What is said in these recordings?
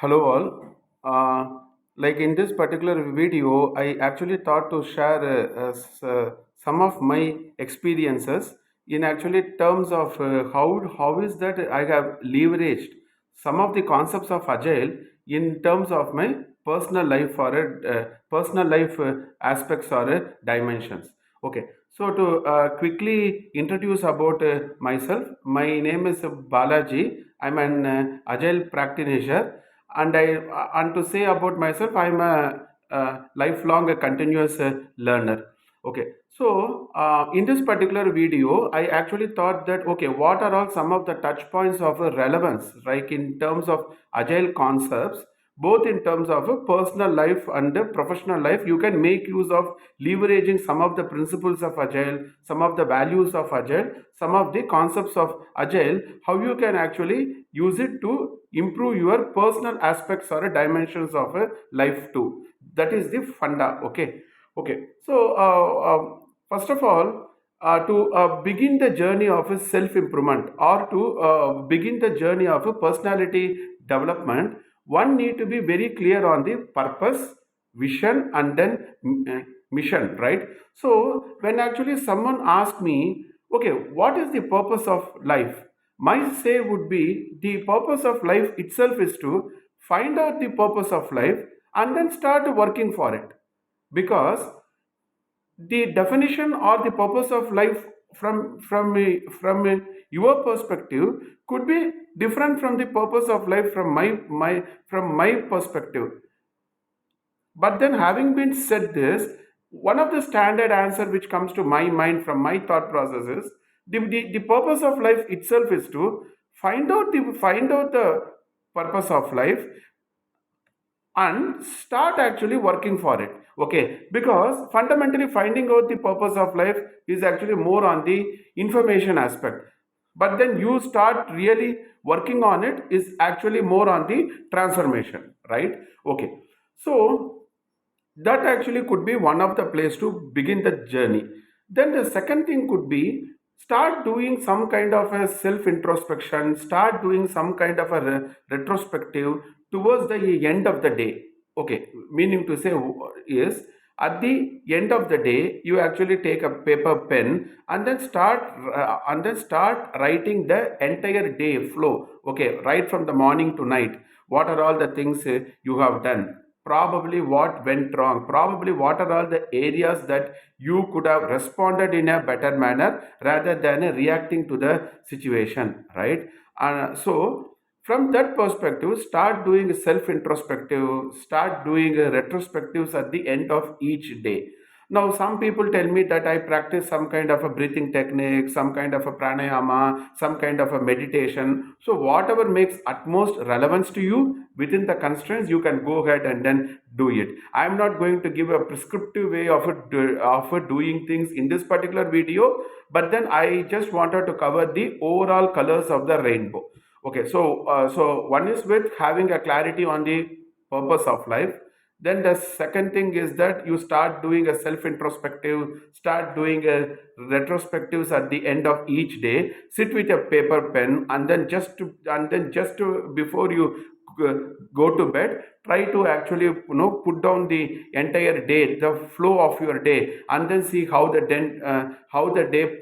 Hello all. Like in this particular video, I actually thought to share some of my experiences in actually terms of how is that I have leveraged some of the concepts of agile in terms of my personal life or personal life aspects or dimensions. Okay, so to quickly introduce about myself, my name is Balaji. I'm an agile practitioner, and to say about myself, I'm a lifelong a continuous learner. Okay, so in this particular video I actually thought that, okay, what are all some of the touch points of relevance, like in terms of agile concepts, both in terms of a personal life and a professional life. You can make use of leveraging some of the principles of agile, some of the values of agile, some of the concepts of agile, how you can actually use it to improve your personal aspects or dimensions of a life too. That is the funda. Okay, so first of all, to begin the journey of a self improvement, or to begin the journey of a personality development, one need to be very clear on the purpose, vision, and then mission, right? So when actually someone asks me, okay, what is the purpose of life, my say would be the purpose of life itself is to find out the purpose of life and then start working for it. Because the definition or the purpose of life from your perspective could be different from the purpose of life from my perspective. But then, having been said this, one of the standard answer which comes to my mind from my thought process is the purpose of life itself is to find out the purpose of life and start actually working for it. Okay, because fundamentally finding out the purpose of life is actually more on the information aspect, but then you start really working on it is actually more on the transformation, right? Okay, so that actually could be one of the place to begin the journey. Then the second thing could be start doing some kind of a self introspection, start doing some kind of a retrospective towards the end of the day. Okay, meaning to say is, at the end of the day you actually take a paper pen and then start writing the entire day flow. Okay, right from the morning to night, what are all the things you have done, probably what went wrong, probably what are all the areas that you could have responded in a better manner rather than reacting to the situation, right? So from that perspective, start doing self introspective, start doing retrospectives at the end of each day. Now, some people tell me that I practice some kind of a breathing technique, some kind of a pranayama, some kind of a meditation. So, whatever makes utmost relevance to you within the constraints, you can go ahead and then do it. I am not going to give a prescriptive way of doing things in this particular video, but then I just wanted to cover the overall colors of the rainbow. Okay, so one is with having a clarity on the purpose of life. Then the second thing is that you start doing a self introspective, start doing a retrospectives at the end of each day. Sit with a paper pen and then just to before you go to bed, try to actually put down the entire day, the flow of your day, and then see how the day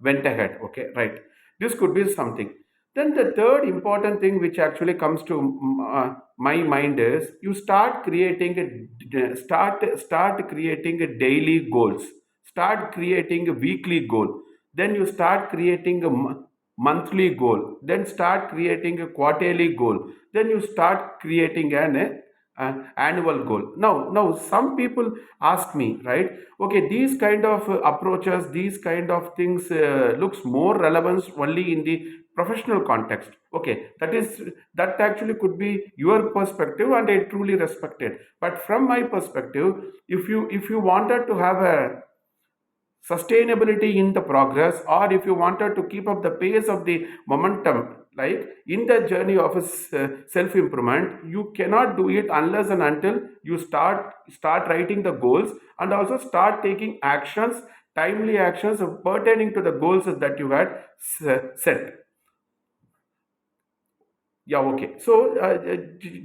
went ahead. Okay, right. This could be something. Then the third important thing which actually comes to my mind is you start creating a daily goals, start creating a weekly goal, then you start creating a monthly goal, then start creating a quarterly goal, then you start creating an annual goal. Now some people ask me, right, okay, these kind of approaches, these kind of things looks more relevance only in the professional context. Okay, that actually could be your perspective and I truly respect it. But from my perspective, if you wanted to have a sustainability in the progress, or if you wanted to keep up the pace of the momentum, like in the journey of a self improvement, you cannot do it unless and until you start writing the goals and also start taking actions, timely actions pertaining to the goals that you had set. Yeah, okay. So,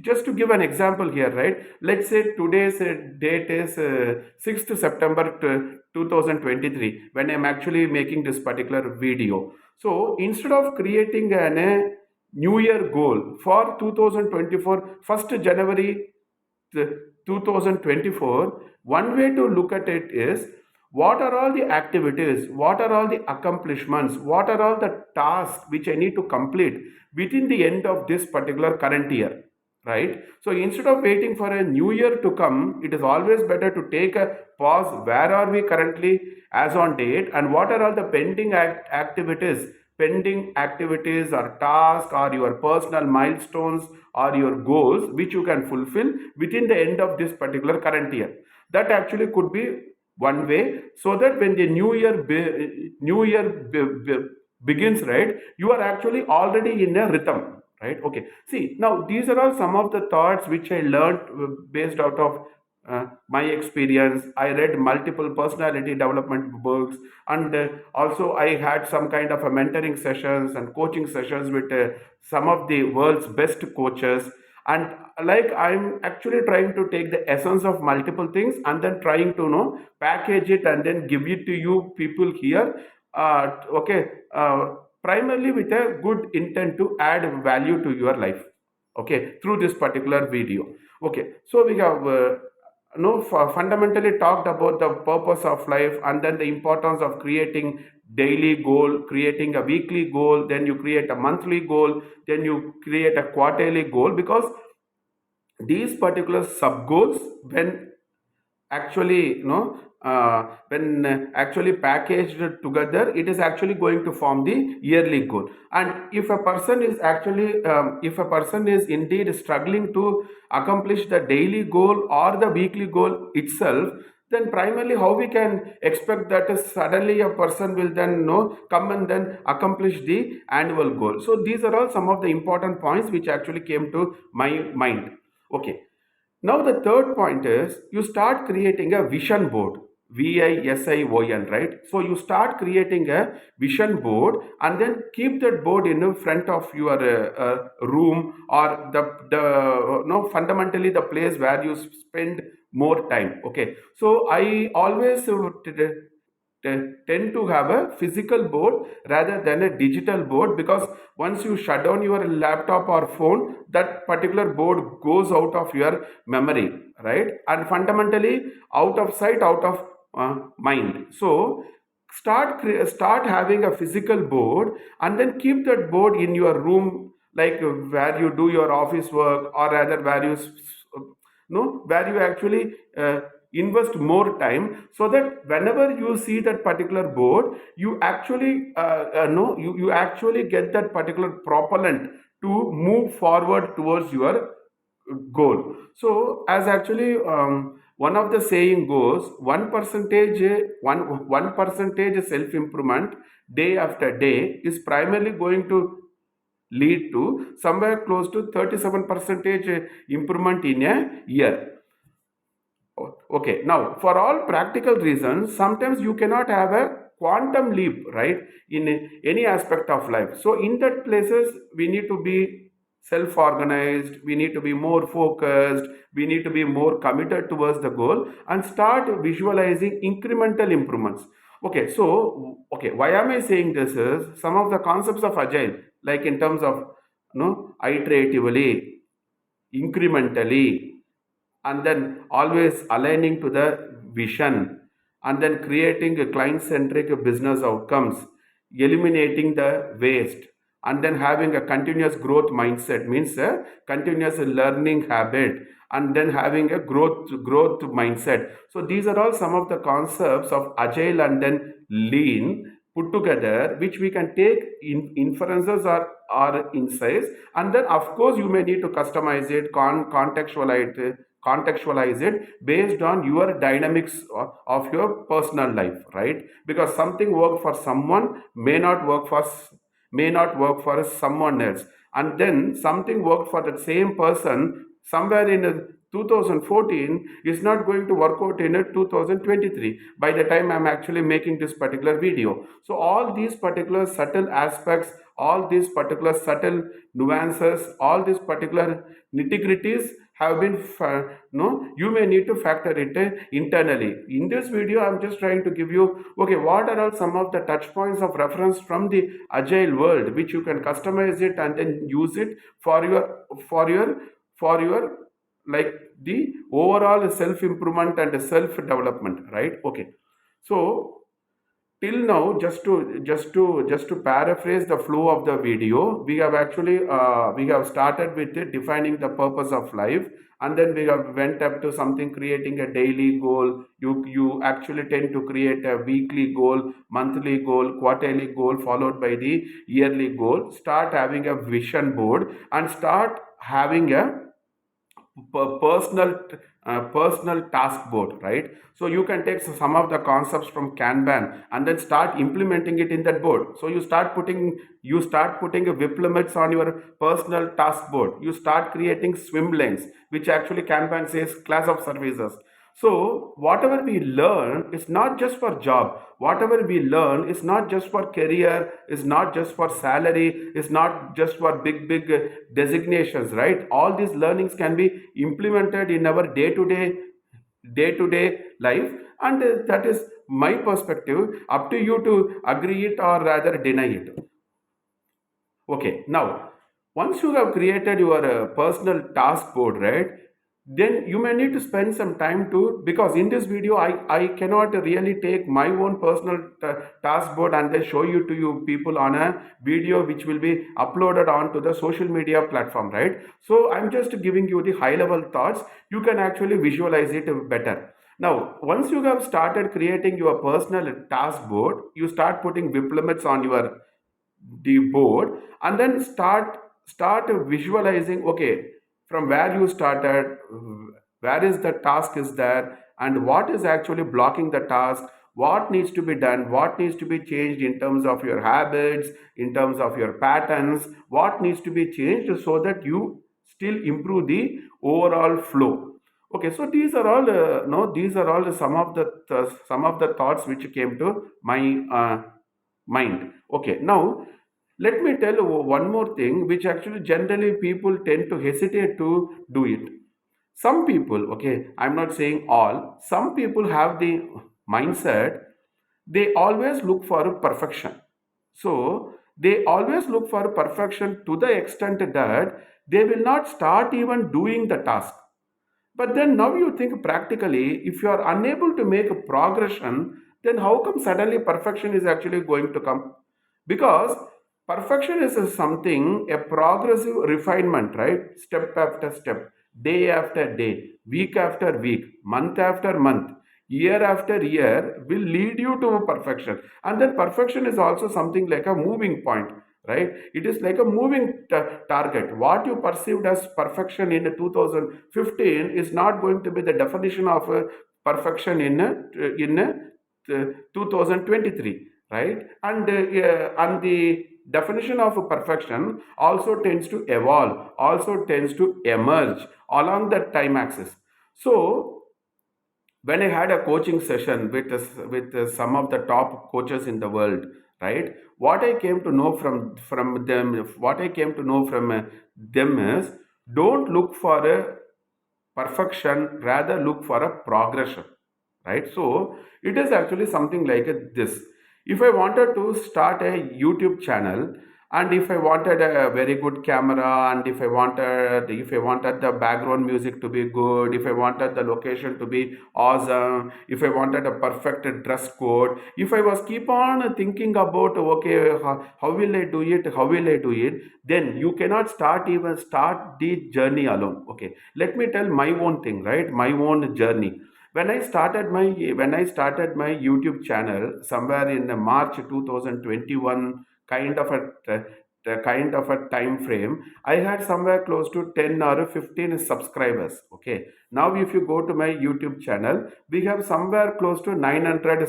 just to give an example here, right? Let's say today's date is 6th September 2023, when I'm actually making this particular video. So, instead of creating an New Year goal for 2024, 1st January 2024, one way to look at it is, what are all the activities, what are all the accomplishments, what are all the tasks which I need to complete within the end of this particular current year, right? So instead of waiting for a new year to come, it is always better to take a pause. Where are we currently as on date, and what are all the pending activities or tasks or your personal milestones or your goals which you can fulfill within the end of this particular current year. That actually could be one way, so that when the new year begins, right, you are actually already in a rhythm, right? Okay, see, now these are all some of the thoughts which I learned based out of my experience. I read multiple personality development books, and also I had some kind of a mentoring sessions and coaching sessions with some of the world's best coaches. And like, I'm actually trying to take the essence of multiple things and then trying to, package it and then give it to you people here. Okay, primarily with a good intent to add value to your life, okay, through this particular video. Okay, so we have fundamentally talked about the purpose of life, and then the importance of creating daily goal, creating a weekly goal, then you create a monthly goal, then you create a quarterly goal, because these particular sub goals, when actually, when actually packaged together, it is actually going to form the yearly goal. And if a person is actually if a person is indeed struggling to accomplish the daily goal or the weekly goal itself, then primarily how we can expect that suddenly a person will then come and then accomplish the annual goal. So these are all some of the important points which actually came to my mind. Okay, now, the third point is, you start creating a vision board. VISION, right? So you start creating a vision board and then keep that board in the front of your room, or the no, fundamentally the place where you spend more time. Okay, so I always tend to have a physical board rather than a digital board, because once you shut down your laptop or phone, that particular board goes out of your memory, right? And fundamentally, out of sight, out of mind. So start having a physical board and then keep that board in your room, like where you do your office work, or rather where you where you actually invest more time, so that whenever you see that particular board, you actually know you actually get that particular propellant to move forward towards your goal. So as actually, one of the saying goes, 1% self improvement day after day is primarily going to lead to somewhere close to 37 percentage improvement in a year. Okay, now for all practical reasons, sometimes you cannot have a quantum leap, right, in any aspect of life. So in that places, we need to be self organized, we need to be more focused, we need to be more committed towards the goal, and start visualizing incremental improvements. Okay, so okay, why am I saying this is, some of the concepts of agile, like in terms of iteratively, incrementally, and then always aligning to the vision, and then creating a client centric business outcomes, eliminating the waste, and then having a continuous growth mindset, means a continuous learning habit, and then having a growth mindset. So these are all some of the concepts of agile and then lean put together, which we can take in inferences or insights, and then of course you may need to customize it, contextualize it based on your dynamics of your personal life, right? Because something work for someone may not work for someone else, and then something worked for the same person somewhere in 2014 is not going to work out in 2023 by the time I'm actually making this particular video. So all these particular subtle aspects all these particular subtle nuances, all these particular nitty-gritties have been, no, you may need to factor it internally. In this video, I'm just trying to give you, okay, what are all some of the touch points of reference from the agile world, which you can customize it and then use it for your like the overall self improvement and self development, right? Okay, so till now, just to paraphrase the flow of the video, we have actually we have started with defining the purpose of life, and then we have went up to something creating a daily goal. You actually tend to create a weekly goal, monthly goal, quarterly goal, followed by the yearly goal. Start having a vision board and start having a personal task board, right? So you can take some of the concepts from Kanban and then start implementing it in that board. So you start putting whip limits on your personal task board. You start creating swim lanes, which actually Kanban says class of services. So whatever we learn is not just for job. Whatever we learn is not just for career, is not just for salary, is not just for big designations, right? All these learnings can be implemented in our day to day life, and that is my perspective. Up to you to agree it or rather deny it. Okay, now once you have created your personal task board, right? Then you may need to spend some time to, because in this video I cannot really take my own personal task board and then show you to you people on a video which will be uploaded onto the social media platform, right? So I'm just giving you the high level thoughts. You can actually visualize it better. Now, once you have started creating your personal task board, you start putting whip limits on your the board, and then start visualizing, okay, from where you started, where is the task is there, and what is actually blocking the task, what needs to be done, what needs to be changed in terms of your habits, in terms of your patterns, what needs to be changed so that you still improve the overall flow. Okay, so these are all no these are all some of the thoughts which came to my mind. Okay, now let me tell you one more thing which actually generally people tend to hesitate to do it. Some people, okay, I'm not saying all, some people have the mindset they always look for perfection. So they always look for perfection to the extent that they will not start even doing the task. But then now you think practically, if you are unable to make a progression, then how come suddenly perfection is actually going to come? Because perfection is something, a progressive refinement, right? Step after step, day after day, week after week, month after month, year after year will lead you to perfection. And then perfection is also something like a moving point, right? It is like a moving target. What you perceived as perfection in 2015 is not going to be the definition of perfection in 2023, right? And the definition of perfection also tends to evolve, also tends to emerge along that time axis. So when I had a coaching session with some of the top coaches in the world, right? What I came to know from them, what I came to know from them is, don't look for a perfection, rather look for a progression, right? So it is actually something like this. If I wanted to start a YouTube channel, and if I wanted a very good camera, and if I wanted the background music to be good, if I wanted the location to be awesome, if I wanted a perfect dress code, if I was keep on thinking about, okay, how will I do it, how will I do it, then you cannot start the journey alone. Okay, let me tell my own thing, right? My own journey. When I started my YouTube channel somewhere in March 2021, kind of a time frame, I had somewhere close to 10 or 15 subscribers. Okay, now if you go to my YouTube channel, we have somewhere close to 900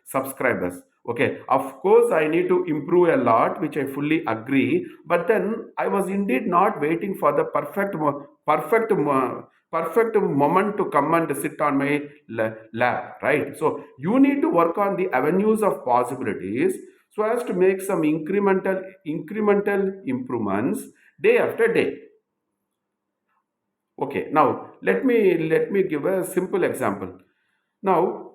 subscribers. Okay, of course I need to improve a lot, which I fully agree, but then I was indeed not waiting for the perfect moment to come and sit on my lap, right? So you need to work on the avenues of possibilities so as to make some incremental improvements day after day. Okay, now let me give a simple example. Now,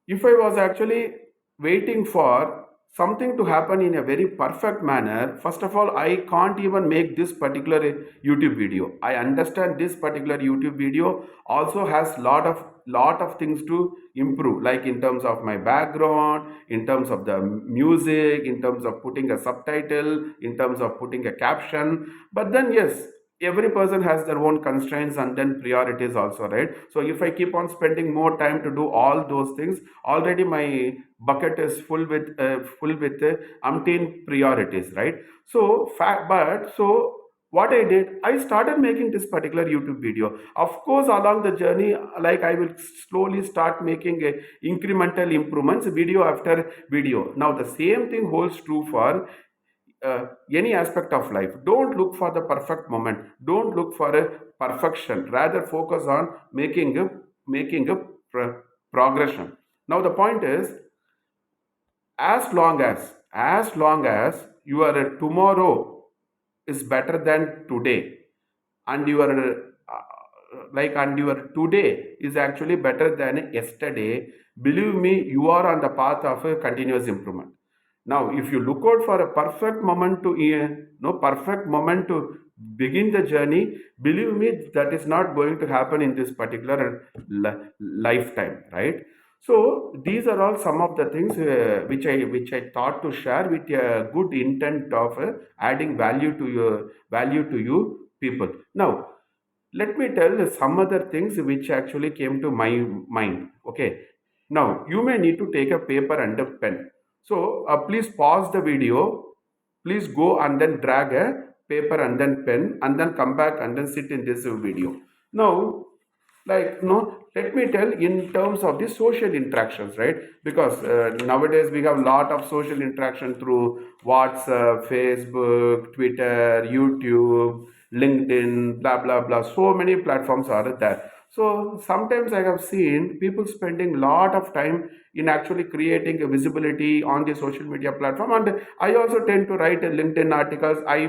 if I was actually waiting for something to happen in a very perfect manner, first of all, I can't even make this particular YouTube video. I understand this particular YouTube video also has lot of things to improve, like in terms of my background, in terms of the music, in terms of putting a subtitle, in terms of putting a caption. But then yes, every person has their own constraints and then priorities also, right? So if I keep on spending more time to do all those things, already my bucket is full with umpteen priorities, right? So but so what I did, I started making this particular YouTube video. Of course, along the journey, like I will slowly start making a incremental improvements video after video. Now the same thing holds true for any aspect of life. Don't look for the perfect moment. Don't look for a perfection. Rather, focus on making a progression. Now, the point is, as long as your tomorrow is better than today, and your today is actually better than yesterday, believe me, you are on the path of a continuous improvement. Now if you look out for a perfect moment to begin the journey, believe me, that is not going to happen in this particular lifetime, right? So these are all some of the things which I thought to share with a good intent of adding value to you people. Now let me tell some other things which actually came to my mind. Okay, now you may need to take a paper and a pen. So please pause the video, please go and then drag a paper and then pen and then come back and then sit in this video. Now, like no, let me tell in terms of the social interactions, right? Because nowadays we have a lot of social interaction through WhatsApp, Facebook, Twitter, YouTube, LinkedIn, blah blah blah. So many platforms are there. So sometimes I have seen people spending a lot of time in actually creating a visibility on the social media platform, and I also tend to write a LinkedIn articles. I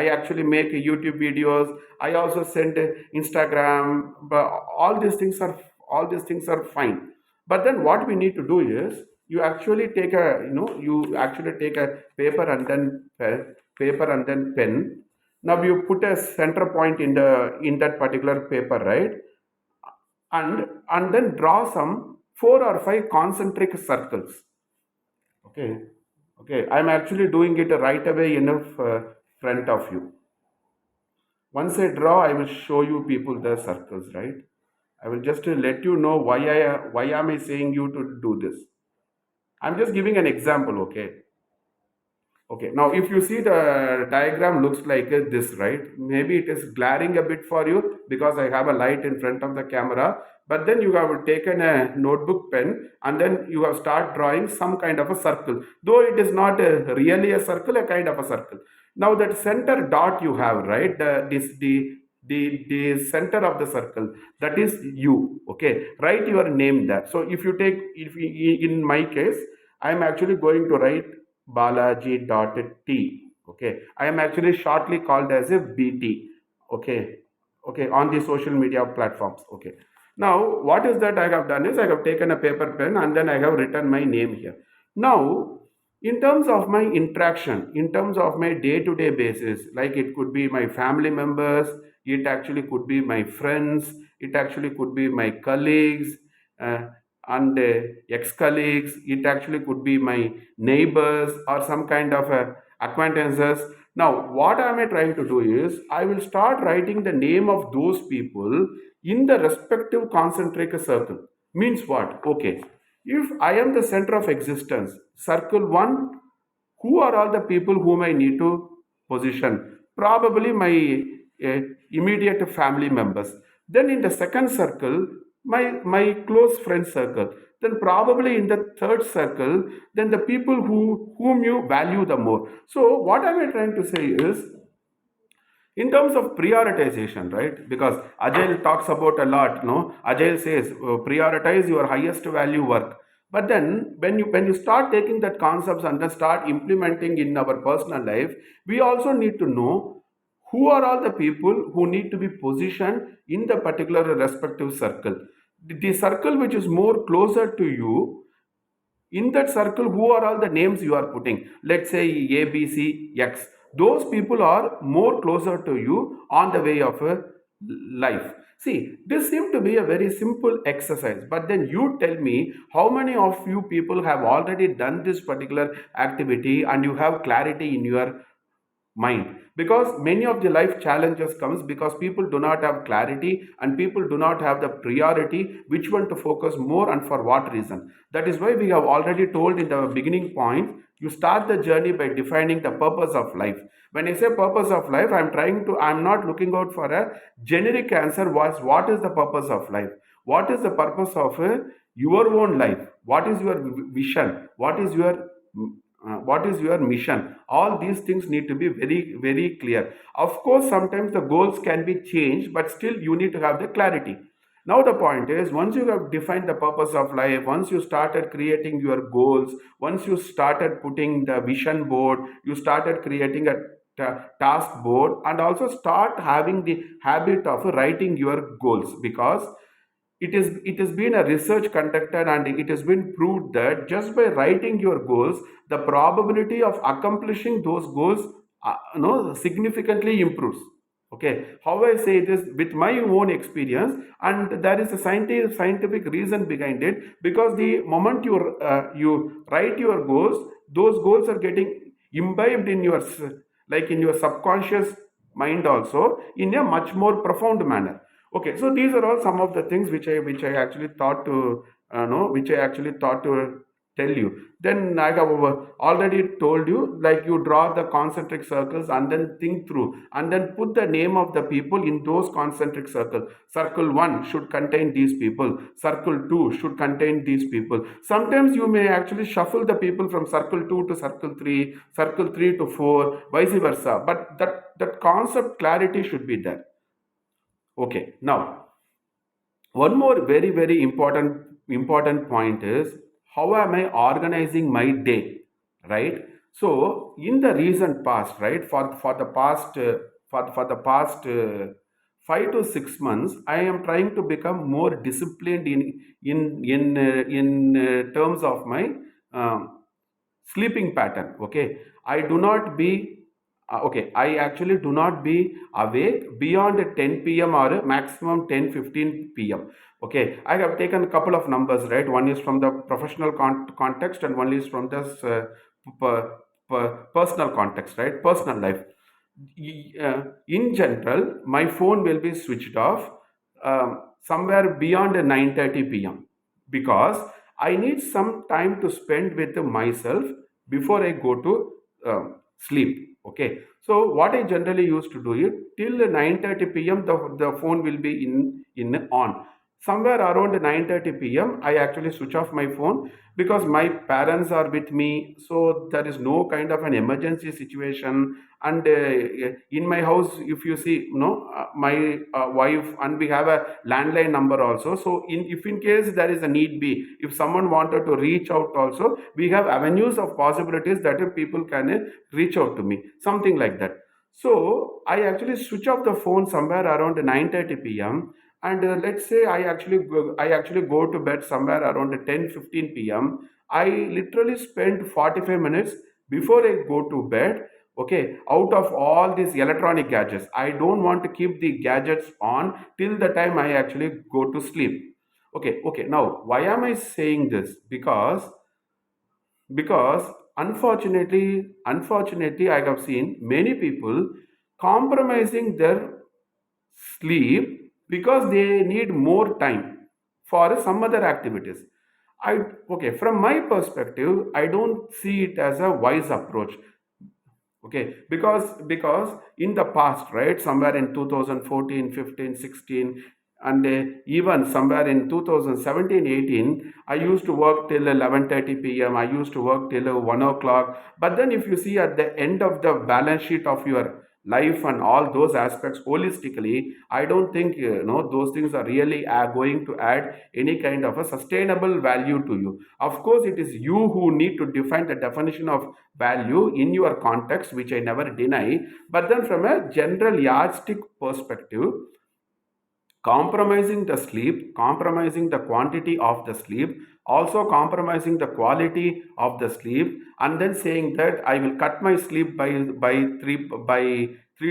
actually make a YouTube videos. I also send a Instagram. But all these things are fine. But then what we need to do is you actually take a paper and then pen. Now you put a center point in that particular paper, right? And then draw some 4 or 5 concentric circles. Okay, okay, I'm actually doing it right away in front of you. Once I draw, I will show you people the circles, right? I will just let you know why am I saying you to do this. I'm just giving an example, okay? Okay, now if you see the diagram looks like this, right? Maybe it is glaring a bit for you because I have a light in front of the camera. But then you have taken a notebook pen and then you have start drawing some kind of a circle. Though it is not really a circle, a kind of a circle. Now that center dot you have, right? The center of the circle, that is you. Okay, write your name there. So in my case, I am actually going to write Balaji.T. Okay, I am actually shortly called as a BT. Okay, okay, on the social media platforms. Okay, now what is that I have done is I have taken a paper pen and then I have written my name here. Now, in terms of my interaction, in terms of my day-to-day basis, like it could be my family members, it actually could be my friends, it actually could be my colleagues. Uh, and ex-colleagues, it actually could be my neighbors or some kind of acquaintances. Now what am I trying to do is I will start writing the name of those people in the respective concentric circle. Means what? Okay, if I am the center of existence, circle 1, who are all the people whom I need to position? Probably my uh, immediate family members. Then in the second circle, my close friend circle. Then probably in the third circle, then the people whom you value the more. So what am I trying to say is, in terms of prioritization, right? Because Agile talks about a lot, Agile says prioritize your highest value work. But then when you start taking that concepts and then start implementing in our personal life, we also need to know who are all the people who need to be positioned in the particular respective circle. The circle which is more closer to you, in that circle, who are all the names you are putting? Let's say A, B, C, X. Those people are more closer to you on the way of a life. See, this seems to be a very simple exercise, but then you tell me how many of you people have already done this particular activity and you have clarity in your mind, because many of the life challenges comes because people do not have clarity and people do not have the priority which one to focus more and for what reason. That is why we have already told in the beginning point, you start the journey by defining the purpose of life. When I say purpose of life, I'm not looking out for a generic answer was what is the purpose of life, what is the purpose of your own life, what is your vision, what is your mission. All these things need to be very very clear. Of course sometimes the goals can be changed, but still you need to have the clarity. Now the point is, once you have defined the purpose of life, once you started creating your goals, once you started putting the vision board, you started creating a task board, and also start having the habit of writing your goals, because it has been a research conducted and it has been proved that just by writing your goals, the probability of accomplishing those goals significantly improves. Okay, how I say this with my own experience, and there is a scientific reason behind it, because the moment you write your goals, those goals are getting imbibed in your like in your subconscious mind also in a much more profound manner. Okay, so these are all some of the things which I actually thought to which I actually thought to tell you. Then I have already told you, like you draw the concentric circles and then think through and then put the name of the people in those concentric circles. Circle 1 should contain these people. Circle 2 should contain these people. Sometimes you may actually shuffle the people from circle 2 to circle 3, circle 3 to 4, vice versa. But that concept clarity should be there. Okay, now one more very very important point is, how am I organizing my day, right? So in the recent past, right, for the past for the past 5 to 6 months, I am trying to become more disciplined in terms of my um, sleeping pattern. Okay, I do not be okay, I actually do not be awake beyond 10 p.m. or maximum 10:15 p.m. Okay, I have taken a couple of numbers, right? One is from the professional context and one is from this personal context, right? Personal life. In general, my phone will be switched off somewhere beyond 9:30 p.m. because I need some time to spend with myself before I go to sleep. Okay, so what I generally used to do is, till 9:30 p.m. the phone will be in on. Somewhere around 9:30 p.m. I actually switch off my phone, because my parents are with me, so there is no kind of an emergency situation. And in my house, if you see, my wife and we have a landline number also, so if in case there is a need be, if someone wanted to reach out also, we have avenues of possibilities that people can reach out to me, something like that. So I actually switch off the phone somewhere around 9:30 p.m. And let's say I actually go to bed somewhere around 10:15 p.m. I literally spend 45 minutes before I go to bed, okay, out of all these electronic gadgets. I don't want to keep the gadgets on till the time I actually go to sleep. Okay, now why am I saying this? Because unfortunately I have seen many people compromising their sleep because they need more time for some other activities. I Okay, from my perspective, I don't see it as a wise approach. Okay, because in the past, right, somewhere in 2014, 15, 16, and even somewhere in 2017, 18, I used to work till 11:30 p.m. I used to work till 1 o'clock. But then if you see at the end of the balance sheet of your life and all those aspects holistically, I don't think those things are really going to add any kind of a sustainable value to you. Of course, it is you who need to define the definition of value in your context, which I never deny. But then, from a general yardstick perspective, compromising the sleep, compromising the quantity of the sleep, also compromising the quality of the sleep, and then saying that I will cut my sleep by 3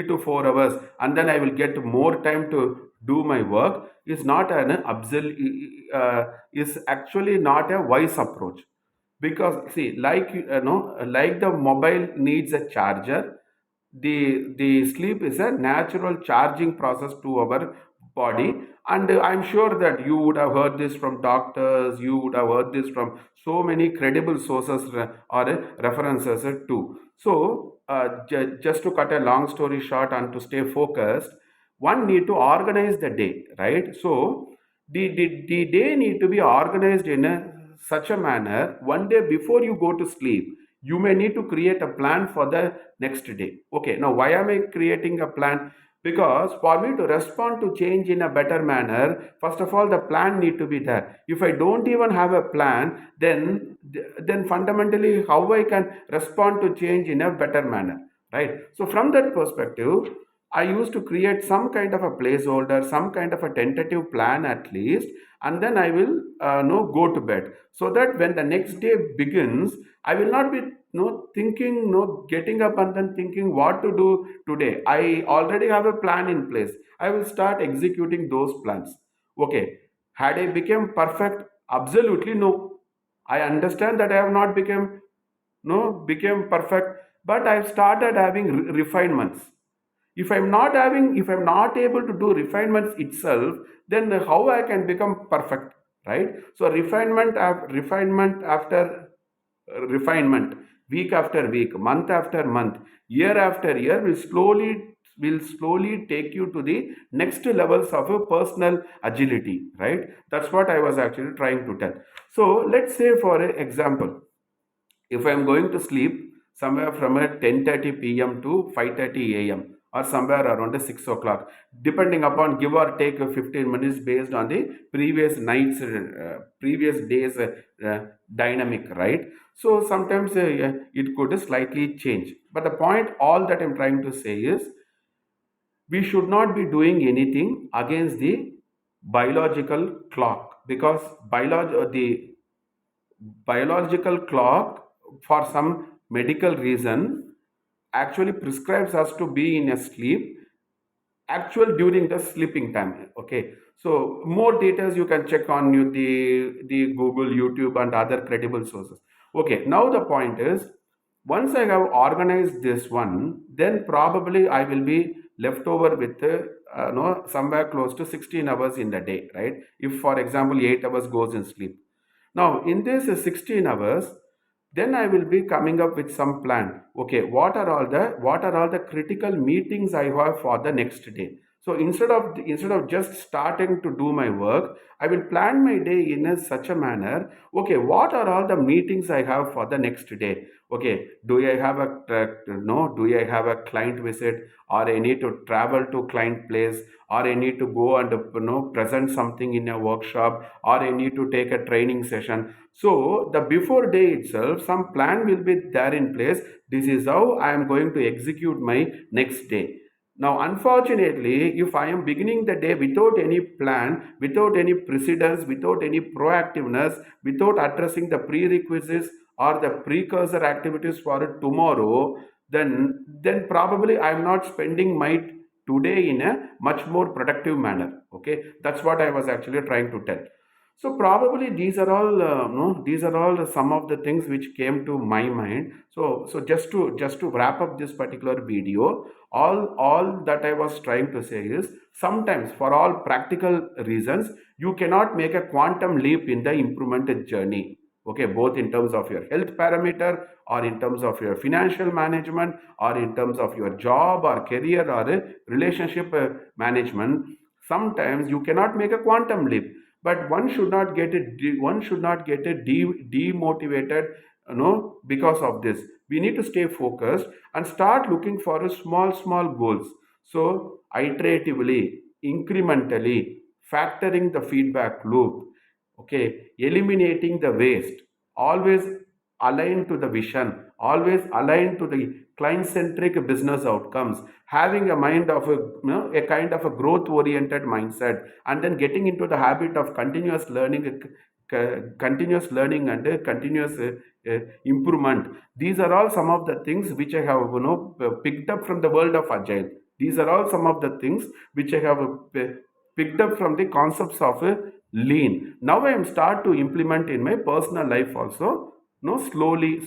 to 4 hours, and then I will get more time to do my work is not an is actually not a wise approach. Because see, like the mobile needs a charger, the sleep is a natural charging process to our body. And I'm sure that you would have heard this from doctors, you would have heard this from so many credible sources or references too. So just to cut a long story short and to stay focused, one need to organize the day, right? So the day need to be organized in such a manner. One day before you go to sleep, you may need to create a plan for the next day. Okay, now why am I creating a plan? Because for me to respond to change in a better manner, first of all, the plan need to be there. If I don't even have a plan, then fundamentally how I can respond to change in a better manner, right? So from that perspective, I used to create some kind of a placeholder, some kind of a tentative plan at least, and then I will no go to bed, so that when the next day begins, I will not be no thinking, no getting up and then thinking what to do today. I already have a plan in place. I will start executing those plans. Okay, had I become perfect? Absolutely no. I understand that I have not become perfect, but I have started having refinements. If I'm not able to do refinements itself, then how I can become perfect, right? So refinement after refinement, week after week, month after month, year after year, will slowly take you to the next levels of a personal agility, right? That's what I was actually trying to tell. So let's say, for example, if I'm going to sleep somewhere from a 10:30 p.m. to 5:30 a.m. or somewhere around 6 o'clock, depending upon give or take 15 minutes based on the previous days dynamic, right? So sometimes it could slightly change. But the point, all that I'm trying to say is, we should not be doing anything against the biological clock, because the biological clock, for some medical reason, actually prescribes us to be in a sleep actual during the sleeping time. Okay, so more details you can check on the Google, YouTube, and other credible sources. Okay, now the point is, once I have organized this one, then probably I will be left over with no somewhere close to 16 hours in the day, right? If for example 8 hours goes in sleep. Now, in this 16 hours, then I will be coming up with some plan. Okay, what are all the critical meetings I have for the next day? So instead of just starting to do my work, I will plan my day in such a manner. Okay, what are all the meetings I have for the next day? Okay, do I have a client visit, or I need to travel to client place, or I need to go and present something in a workshop, or I need to take a training session. So the before day itself, some plan will be there in place. This is how I am going to execute my next day. Now, unfortunately, if I am beginning the day without any plan, without any precedence, without any proactiveness, without addressing the prerequisites or the precursor activities for tomorrow, then probably I am not spending my today in a much more productive manner. Okay, that's what I was actually trying to tell. So probably these are all no these are all some of the things which came to my mind. So just to wrap up this particular video, all that I was trying to say is, sometimes for all practical reasons, you cannot make a quantum leap in the improvement journey. Okay, both in terms of your health parameter, or in terms of your financial management, or in terms of your job or career or relationship management. Sometimes you cannot make a quantum leap, but one should not get demotivated because of this. We need to stay focused and start looking for a small goals. So iteratively, incrementally, factoring the feedback loop, okay, eliminating the waste, always aligned to the vision, always aligned to the client centric business outcomes, having a mind of a kind of a growth oriented mindset, and then getting into the habit of continuous learning and continuous improvement. These are all some of the things which I have picked up from the world of agile. These are all some of the things which I have picked up from the concepts of lean. Now I am start to implement in my personal life also, slowly,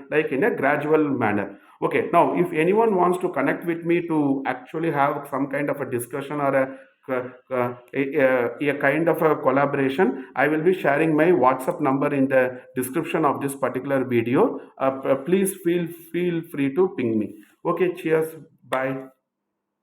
like in a gradual manner. Okay, now if anyone wants to connect with me to actually have some kind of a discussion or a kind of a collaboration, I will be sharing my WhatsApp number in the description of this particular video. Please feel free to ping me. Okay, cheers, bye.